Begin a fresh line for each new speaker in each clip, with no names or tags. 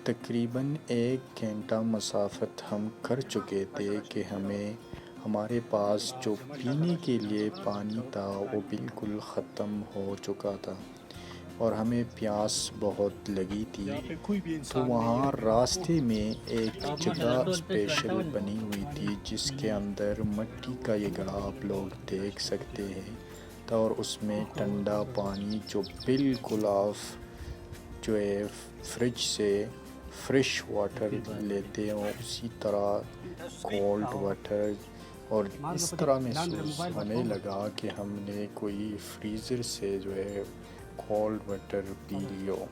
तकरीबन 1 घंटा मसाफ़त हम कर चुके थे कि हमारे पास जो पीने के लिए पानी था वो बिल्कुल ख़त्म हो चुका था और हमें प्यास बहुत लगी थी। तो वहाँ रास्ते में एक जगह स्पेशल बनी हुई थी जिसके अंदर मिट्टी का ये घड़ा आप लोग देख सकते हैं। तो और उसमें ठंडा पानी जो बिल्कुल आप जो है फ्रिज से फ्रेश वाटर लेते हो उसी तरह कोल्ड वाटर। और इस तरह महसूस हमें लगा कि हमने कोई फ्रीज़र से जो है कोल्ड वाटर पी लियो।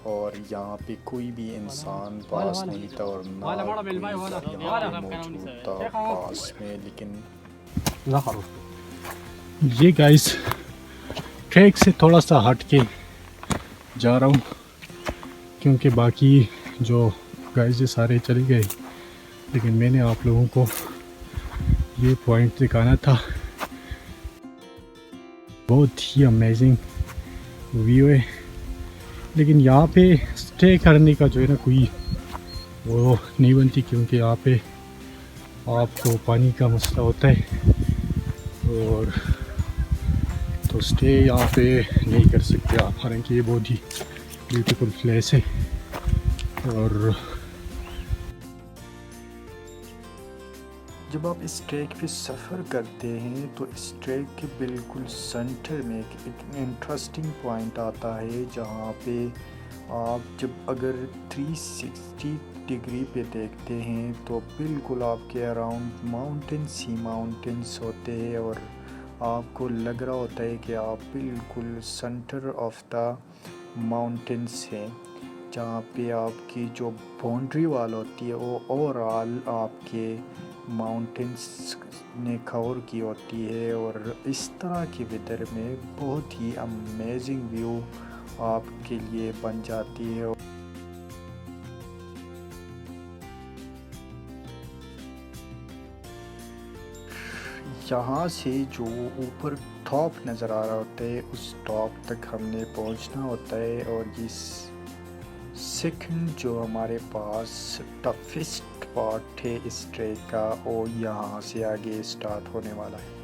और यहाँ पे कोई भी इंसान पास नहीं था और ना कोई यहाँ पे मौजूद था पास में। लेकिन
ये गाइस ट्रैक से थोड़ा सा हट के जा रहा हूँ क्योंकि बाकी जो गाइस ये सारे चले गए, लेकिन मैंने आप लोगों को ये पॉइंट दिखाना था। बहुत ही अमेजिंग व्यू है, लेकिन यहाँ पे स्टे करने का जो है ना कोई वो नहीं बनती क्योंकि यहाँ पे आपको पानी का मसला होता है और तो स्टे यहाँ पे नहीं कर सकते आप। हालांकि ये बहुत ही ब्यूटीफुल प्लेस है और
जब आप इस ट्रैक पे सफ़र करते हैं तो इस ट्रैक के बिल्कुल सेंटर में एक इंटरेस्टिंग पॉइंट आता है जहाँ पे आप जब अगर 360 डिग्री पे देखते हैं तो बिल्कुल आपके अराउंड माउंटेन्स ही माउंटेन्स होते हैं और आपको लग रहा होता है कि आप बिल्कुल सेंटर ऑफ द माउंटेन्स हैं, जहाँ पे आपकी जो बाउंड्री वाल होती है वो ओवरऑल आपके माउंटेन्स ने कवर की होती है। और इस तरह के वेदर में बहुत ही अमेजिंग व्यू आपके लिए बन जाती है। यहाँ से जो ऊपर टॉप नज़र आ रहा होता है उस टॉप तक हमने पहुँचना होता है। और इस सेकंड जो हमारे पास टफेस्ट पार्ट है इस ट्रैक का वो यहाँ से आगे स्टार्ट होने वाला है।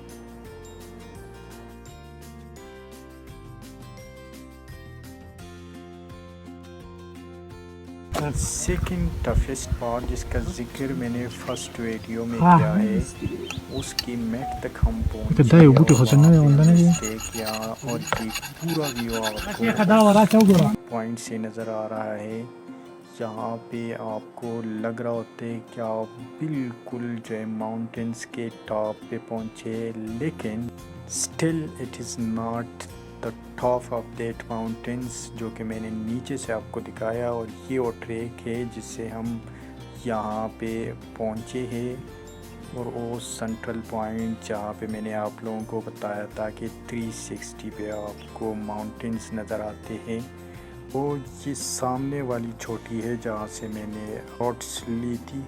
सेकंड टफेस्ट पार्ट जिसका जिक्र मैंने फर्स्ट वीडियो में किया है उसकी मैक तक हम पहुँचे किया और ये पूरा व्यू आपको पॉइंट से नज़र आ रहा है। यहाँ पे आपको लग रहा होता है कि आप बिल्कुल जो है माउंटेन्स के टॉप पे पहुँचे, लेकिन still it is not the top of that mountains जो कि मैंने नीचे से आपको दिखाया। और ये वो ट्रैक है जिससे हम यहाँ पे पहुँचे हैं और वो सेंट्रल पॉइंट जहाँ पे मैंने आप लोगों को बताया था कि 360 पे आपको माउंटेन्स नज़र आते हैं। वो ये सामने वाली छोटी है जहाँ से मैंने हॉट्स ली थी।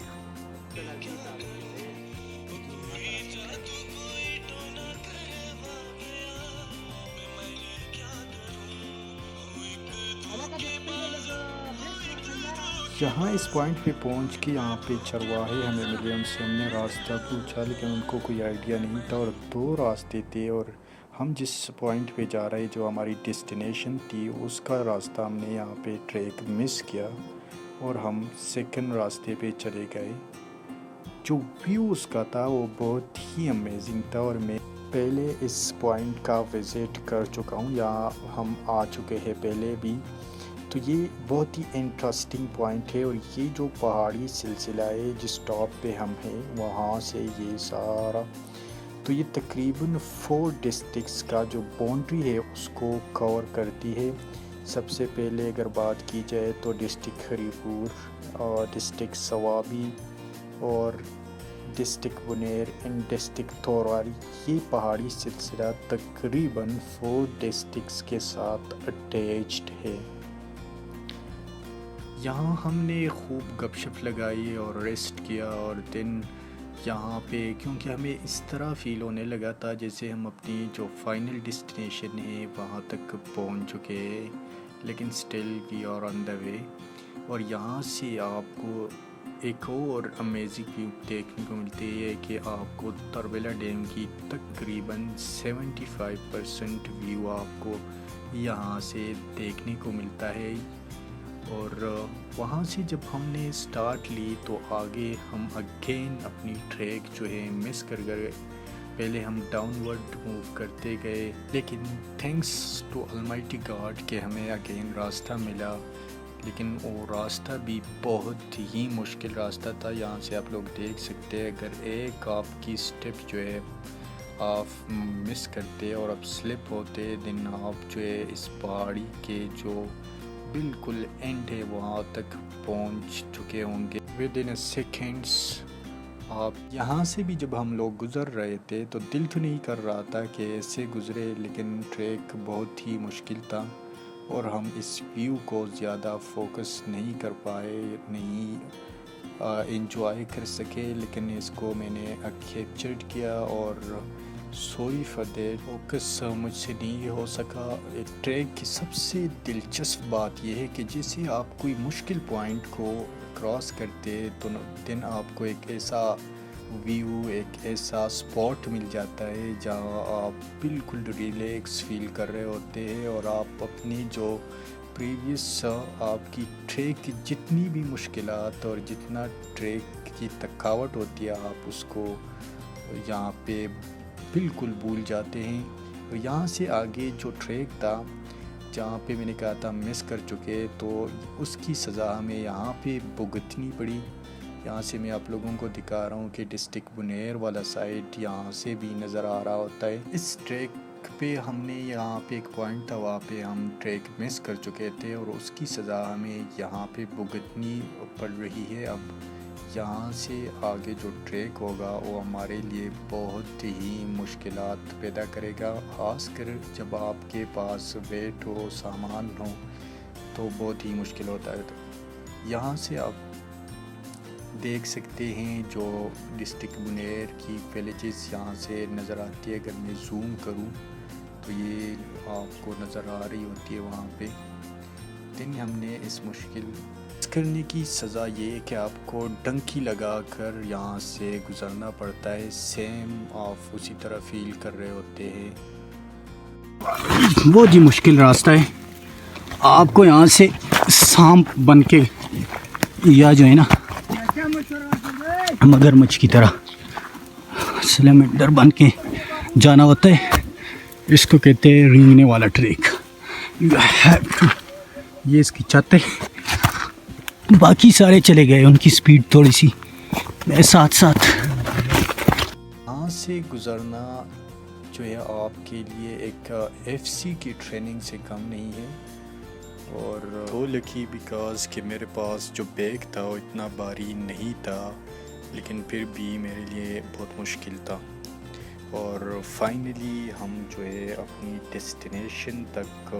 यहाँ इस पॉइंट पे पहुँच के यहाँ पे चरवाहे हमें मिले, उनसे हमने रास्ता पूछा लेकिन उनको कोई आइडिया नहीं था और 2 रास्ते थे। और हम जिस पॉइंट पे जा रहे जो हमारी डेस्टिनेशन थी उसका रास्ता हमने यहाँ पे ट्रैक मिस किया और हम सेकंड रास्ते पे चले गए। जो व्यू उसका था वो बहुत ही अमेजिंग था और मैं पहले इस पॉइंट का विज़िट कर चुका हूँ, यहाँ हम आ चुके हैं पहले भी। तो ये बहुत ही इंटरेस्टिंग पॉइंट है और ये जो पहाड़ी सिलसिला है जिस टॉप पे हम हैं वहाँ से ये सारा, तो ये तकरीबन 4 डिस्ट्रिक्ट्स का जो बाउंड्री है उसको कवर करती है। सबसे पहले अगर बात की जाए तो डिस्ट्रिक्ट हरीपुर और डिस्ट्रिक्ट सवाबी और डिस्ट्रिक्ट बुनेर एंड डिस्ट्रिक्ट थोरारी, ये पहाड़ी सिलसिला तकरीबन 4 डिस्ट्रिक्ट्स के साथ अटैच्ड है। यहाँ हमने खूब गपशप लगाई और रेस्ट किया और दिन यहाँ पे क्योंकि हमें इस तरह फ़ील होने लगा था जैसे हम अपनी जो फाइनल डेस्टिनेशन है वहाँ तक पहुँच चुके हैं, लेकिन still we are on the way. और यहाँ से आपको एक और अमेजिंग व्यू देखने को मिलती है कि आपको तरबेला डैम की तकरीबन 75% व्यू आपको यहाँ से देखने को मिलता है। और वहाँ से जब हमने स्टार्ट ली तो आगे हम अगेन अपनी ट्रैक जो है मिस कर गए। पहले हम डाउनवर्ड मूव करते गए, लेकिन थैंक्स टू ऑलमाइटी गॉड के हमें अगेन रास्ता मिला। लेकिन वो रास्ता भी बहुत ही मुश्किल रास्ता था। यहाँ से आप लोग देख सकते हैं, अगर एक आपकी स्टेप जो है आप मिस करते और आप स्लिप होते दिन आप जो है इस पहाड़ी के जो बिल्कुल एंड है वहाँ तक पहुँच चुके होंगे विद इन सेकेंड्स। आप यहाँ से भी जब हम लोग गुज़र रहे थे तो दिल तो नहीं कर रहा था कि ऐसे गुज़रे, लेकिन ट्रैक बहुत ही मुश्किल था और हम इस व्यू को ज़्यादा फोकस नहीं कर पाए, नहीं इंजॉय कर सके। लेकिन इसको मैंने कैप्चर किया और सॉरी फॉर दैट, फोकस मुझसे नहीं हो सका। एक ट्रैक की सबसे दिलचस्प बात यह है कि जैसे आप कोई मुश्किल पॉइंट को क्रॉस करते तो दिन आपको एक ऐसा व्यू, एक ऐसा स्पॉट मिल जाता है जहाँ आप बिल्कुल रिलैक्स फील कर रहे होते हैं और आप अपनी जो प्रीवियस आपकी ट्रैक की जितनी भी मुश्किलात और जितना ट्रैक की थकावट होती है आप उसको यहाँ पे बिल्कुल भूल जाते हैं। और यहाँ से आगे जो ट्रैक था जहाँ पे मैंने कहा था मिस कर चुके, तो उसकी सज़ा हमें यहाँ पे भुगतनी पड़ी। यहाँ से मैं आप लोगों को दिखा रहा हूँ कि डिस्ट्रिक्ट बुनेर वाला साइड यहाँ से भी नज़र आ रहा होता है। इस ट्रैक पे हमने यहाँ पे एक पॉइंट था वहाँ पे हम ट्रैक मिस कर चुके थे और उसकी सज़ा हमें यहाँ पे भुगतनी पड़ रही है। अब यहाँ से आगे जो ट्रैक होगा वो हमारे लिए बहुत ही मुश्किलात पैदा करेगा, ख़ासकर जब आपके पास वेट हो, सामान हो, तो बहुत ही मुश्किल होता है। तो यहाँ से आप देख सकते हैं जो डिस्ट्रिक्ट बुनेर की विलेजेस यहाँ से नज़र आती है। अगर मैं जूम करूँ तो ये आपको नज़र आ रही होती है वहाँ पे। दिन हमने इस मुश्किल करने की सज़ा ये है कि आपको डंकी लगाकर यहाँ से गुज़रना पड़ता है। सेम आप उसी तरह फील कर रहे होते हैं।
बहुत ही मुश्किल रास्ता है। आपको यहाँ से सांप बन के या जो है ना मगरमच्छ की तरह सिलेंडर बन के जाना होता है। इसको कहते हैं रेंगने वाला ट्रैक। ये इसकी छत है, बाकी सारे चले गए, उनकी स्पीड थोड़ी सी, मैं साथ साथ।
यहाँ से गुज़रना जो है आपके लिए एक FC की ट्रेनिंग से कम नहीं है। और वो लकी बिकॉज़ कि मेरे पास जो बैग था वो इतना भारी नहीं था, लेकिन फिर भी मेरे लिए बहुत मुश्किल था। और फाइनली हम जो है अपनी डेस्टिनेशन तक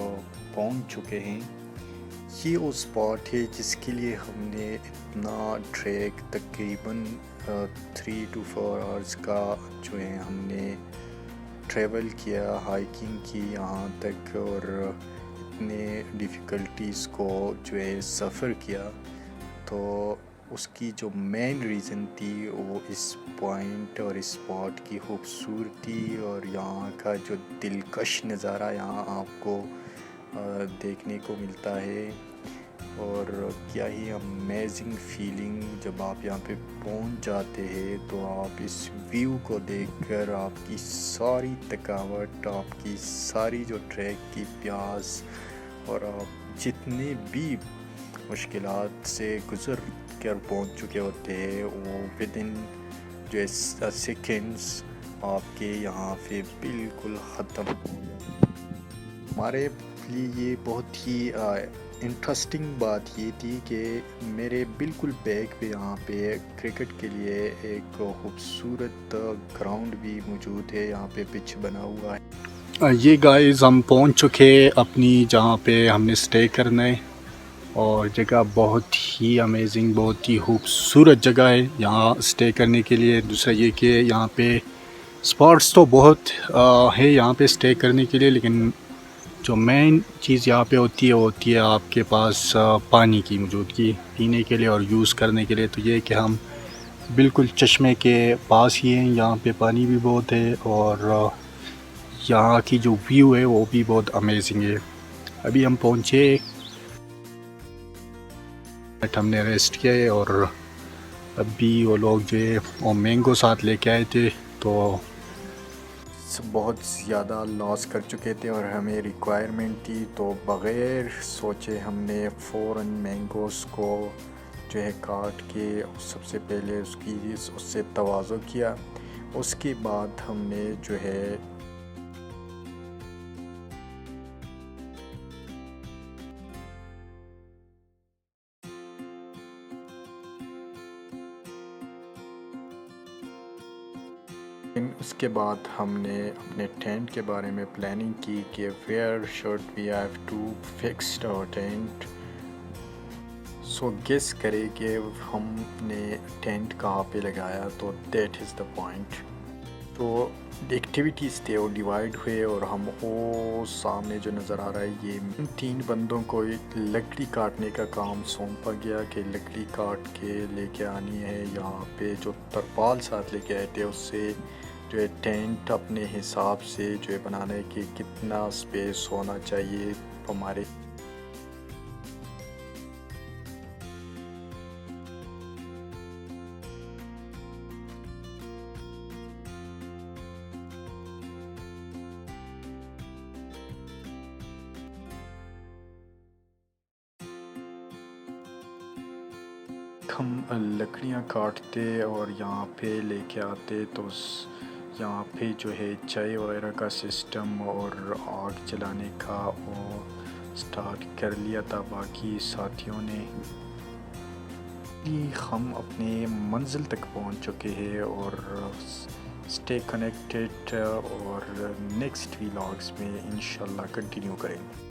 पहुंच चुके हैं। ये वो स्पॉट है जिसके लिए हमने इतना ट्रैक तकरीबन 3 to 4 आवर्स का जो है हमने ट्रैवल किया, हाइकिंग की यहाँ तक, और इतने डिफ़िकल्टीज़ को जो है सफ़र किया। तो उसकी जो मेन रीज़न थी वो इस पॉइंट और इस स्पॉट की खूबसूरती और यहाँ का जो दिलकश नज़ारा यहाँ आपको देखने को मिलता है। और क्या ही अमेजिंग फीलिंग जब आप यहाँ पे पहुँच जाते हैं तो आप इस व्यू को देखकर आपकी सारी थकावट, आपकी सारी जो ट्रैक की प्यास और आप जितने भी मुश्किलात से गुज़र कर पहुँच चुके होते हैं वो विद इन जो सेकेंड्स आपके यहाँ पे बिल्कुल ख़त्म हो जाए। हमारे लिए ये बहुत ही इंटरेस्टिंग बात ये थी कि मेरे बिल्कुल बैक पे यहाँ पे क्रिकेट के लिए एक खूबसूरत ग्राउंड भी मौजूद है। यहाँ पे पिच बना हुआ है।
ये गाइस हम पहुँच चुके अपनी जहाँ पे हमने स्टे करना है, और जगह बहुत ही अमेजिंग, बहुत ही खूबसूरत जगह है यहाँ स्टे करने के लिए। दूसरा ये कि यहाँ पे स्पॉट्स तो बहुत है यहाँ पे स्टे करने के लिए, लेकिन जो मेन चीज़ यहाँ पे होती है वो होती है आपके पास पानी की मौजूदगी पीने के लिए और यूज़ करने के लिए। तो ये कि हम बिल्कुल चश्मे के पास ही हैं, यहाँ पे पानी भी बहुत है और यहाँ की जो व्यू है वो भी बहुत अमेजिंग है। अभी हम पहुँचे, हमने रेस्ट किया है और अभी वो लोग जो है वो मैंगो साथ लेके आए थे तो
बहुत ज़्यादा लॉस कर चुके थे और हमें रिक्वायरमेंट थी, तो बग़ैर सोचे हमने फ़ौरन मैंगोज़ को जो है काट के सबसे पहले उससे तवाज़ो किया। उसके बाद हमने जो है उसके बाद हमने अपने टेंट के बारे में प्लानिंग की कि where should we have to fixed our tent. So guess करें कि हमने टेंट कहाँ पे लगाया, तो दैट इज़ द पॉइंट। तो एक्टिविटीज़ थे वो डिवाइड हुए और हम वो सामने जो नज़र आ रहा है ये 3 बंदों को लकड़ी काटने का काम सौंपा गया कि लकड़ी काट के लेके आनी है। यहाँ पे जो तरपाल साथ लेके आए थे उससे जो है टेंट अपने हिसाब से जो है बनाने की कितना स्पेस होना चाहिए हमारे। हम लकड़ियाँ काटते और यहाँ पे लेके आते, तो यहाँ पे जो है चाय वगैरह का सिस्टम और आग जलाने का वो स्टार्ट कर लिया था बाकी साथियों ने। हम अपने मंजिल तक पहुँच चुके हैं और स्टे कनेक्टेड और नेक्स्ट व्लॉग्स में इंशाल्लाह कंटिन्यू करेंगे।